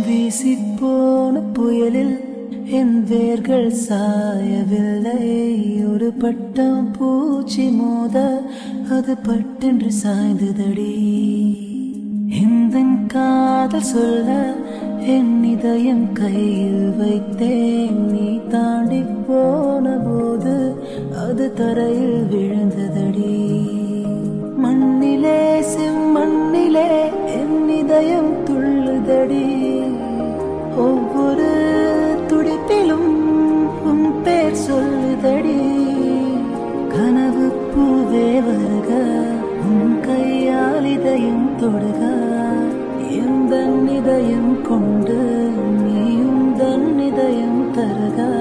வீசிப்போன புயலில் என் வேர்கள் சாயவில்லை. ஒரு பட்டம் பூச்சி மோத அது பட்டென்று சாய்ந்ததடி. இந்த காதல் சொல்ல என் இதயம் கையில் வைத்தேன். நீ தாண்டி போன போது அது தரையில் விழுந்ததடி. மண்ணிலே செம்மண்ணிலே என் இதயம் துள்ளுதடி. ஒவ்வொரு துடிப்பிலும் உன் பேர் சொல்லுதடி. கனவு பூவே வருக, உன் கையால் இதயம் தொடுக. எந்த இதயம் கொண்டு நீயும் தன் இதயம் தருக.